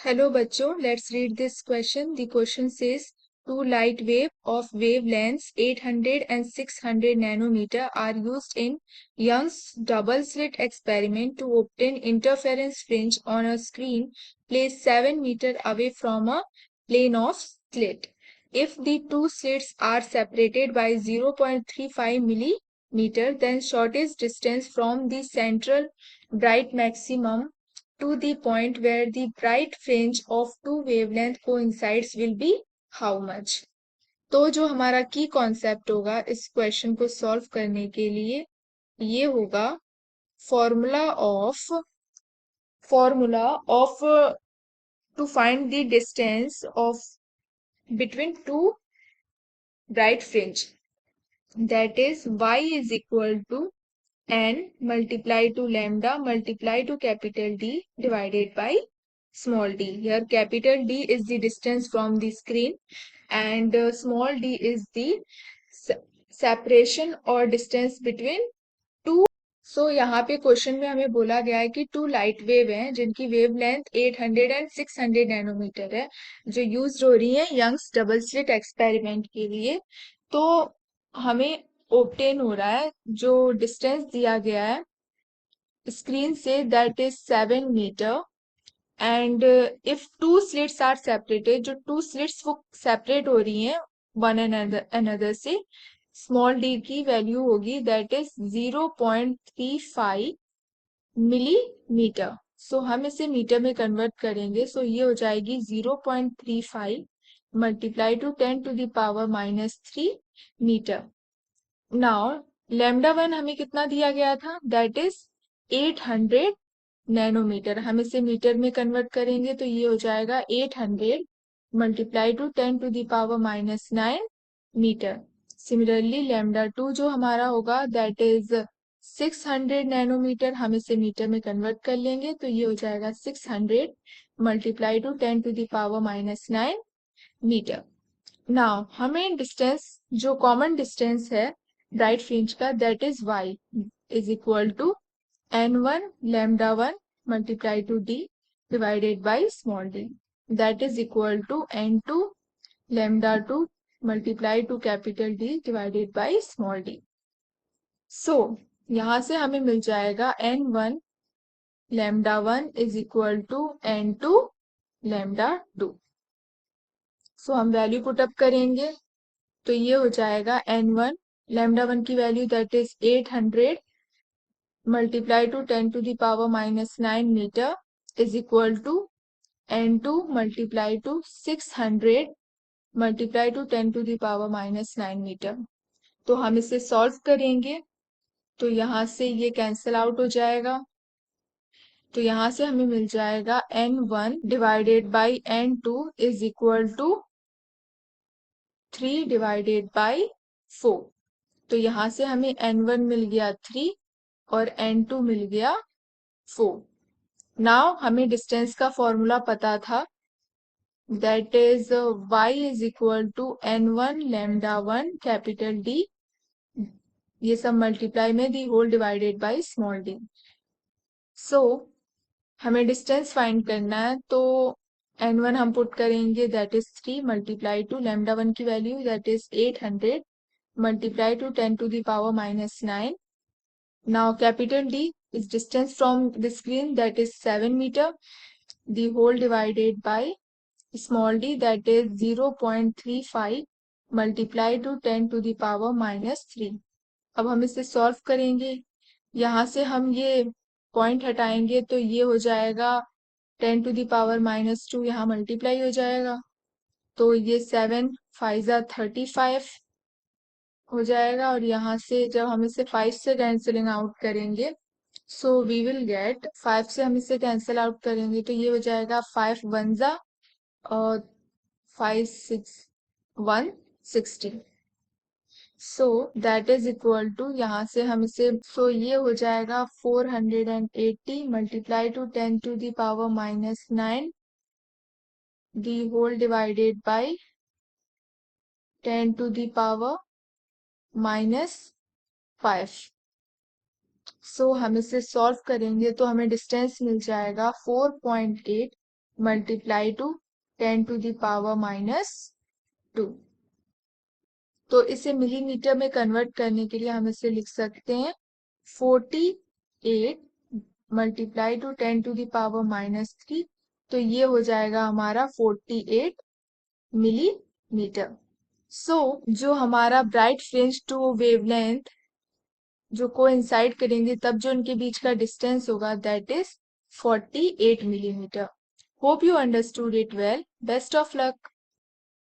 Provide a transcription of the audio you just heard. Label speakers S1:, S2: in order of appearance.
S1: Hello बच्चों, let's read this question. The question says two light wave of wavelengths 800 and 600 nanometer are used in Young's double slit experiment to obtain interference fringe on a screen placed 7 meter away from a plane of slit. If the two slits are separated by 0.35 millimeter, then shortest distance from the central bright maximum to the point where the bright fringe of two wavelength coincides will be how much. तो जो हमारा की concept होगा इस question को solve करने के लिए ये होगा formula of to find the distance of between two bright fringe, that is y is equal to n multiply to lambda multiply to capital D divided by small d. Here capital D is the distance from the screen and small d is the separation or distance between two. सो यहाँ पे question में हमें बोला गया है कि to light wave हैं जिनकी वेव लेंथ 800 एंड 600 नैनोमीटर है जो यूज हो रही है यंग्स डबल स्लिट एक्सपेरिमेंट के लिए। तो हमें ऑब्टेन हो रहा है जो डिस्टेंस दिया गया है स्क्रीन से, that is 7 metre. And if two slits are separated, जो टू स्लिट्स वो सेपरेट हो रही हैं वन अनदर से, स्मॉल डी की वैल्यू होगी दैट इज 0.35 मिलीमीटर। सो हम इसे मीटर में कन्वर्ट करेंगे, सो ये हो जाएगी 0.35 multiply to 10 to the power -3 metre. Now lambda one हमें कितना दिया गया था, दैट इज 800 नैनोमीटर। हम इसे मीटर में कन्वर्ट करेंगे तो ये हो जाएगा 800 multiply to 10 to the power -9 metre. Similarly lambda two जो हमारा होगा दैट इज 600 नैनोमीटर। हम इसे मीटर में कन्वर्ट कर लेंगे तो ये हो जाएगा 600 multiply to 10 to the power -9 metre. Now हमें डिस्टेंस जो कॉमन डिस्टेंस है ब्राइट फ्रिंज का, that is y is equal to n1 lambda 1 multiply to d divided by small d, that is equal to n2 lambda 2 multiply to capital D divided by small d. So यहां से हमें मिल जाएगा n1 lambda 1 is equal to n2 lambda 2. सो हम value put up करेंगे तो ये हो जाएगा n1 lambda 1 की value that is 800 multiply to 10 to the power -9 meter is equal to n2 multiply to 600 multiply to 10 to the power -9 meter. तो हम इसे सॉल्व करेंगे तो यहाँ से ये कैंसिल आउट हो जाएगा, तो यहाँ से हमें मिल जाएगा n1 divided by n2 is equal to 3 divided by 4। तो यहाँ से हमें n1 मिल गया 3 और n2 मिल गया 4। नाउ हमें डिस्टेंस का फॉर्मूला पता था, that is y is equal to n1 lambda 1 capital D, ये सब मल्टीप्लाई में the whole divided by small d। So हमें डिस्टेंस फाइंड करना है तो n1 हम पुट करेंगे that is 3 multiply to lambda 1 की value that is 800 multiply to 10 to the power -9। Now capital D is distance from the screen, that is 7 meter, the whole divided by small d that is 0.35 multiply to 10 to the power -3। अब हम इसे solve करेंगे, यहाँ से हम ये point हटाएंगे तो ये हो जाएगा 10 टू द पावर -2, यहाँ मल्टीप्लाई हो जाएगा तो ये 7 5 35 हो जाएगा और यहाँ से जब हम इसे 5 से कैंसिलिंग आउट करेंगे सो वी विल गेट 5 से हम इसे कैंसिल आउट करेंगे तो ये हो जाएगा 5 1 और 5 6 160। So that is equal to, यहाँ से हम इसे सो ये हो जाएगा 480 multiply to 10 to the power -9 the whole divided by 10 to the power -5। So हम इसे सॉल्व करेंगे तो हमें डिस्टेंस मिल जाएगा 4.8 मल्टीप्लाई टू 10⁻⁻²। तो इसे मिलीमीटर में कन्वर्ट करने के लिए हम इसे लिख सकते हैं 48 मल्टीप्लाई टू 10⁻⁻3। तो ये हो जाएगा हमारा 48 मिलीमीटर। सो जो हमारा ब्राइट फ्रिंज टू वेवलेंथ जो कोइंसाइड करेंगे तब जो उनके बीच का डिस्टेंस होगा that is 48 millimetre. Hope you understood it well. Best of luck.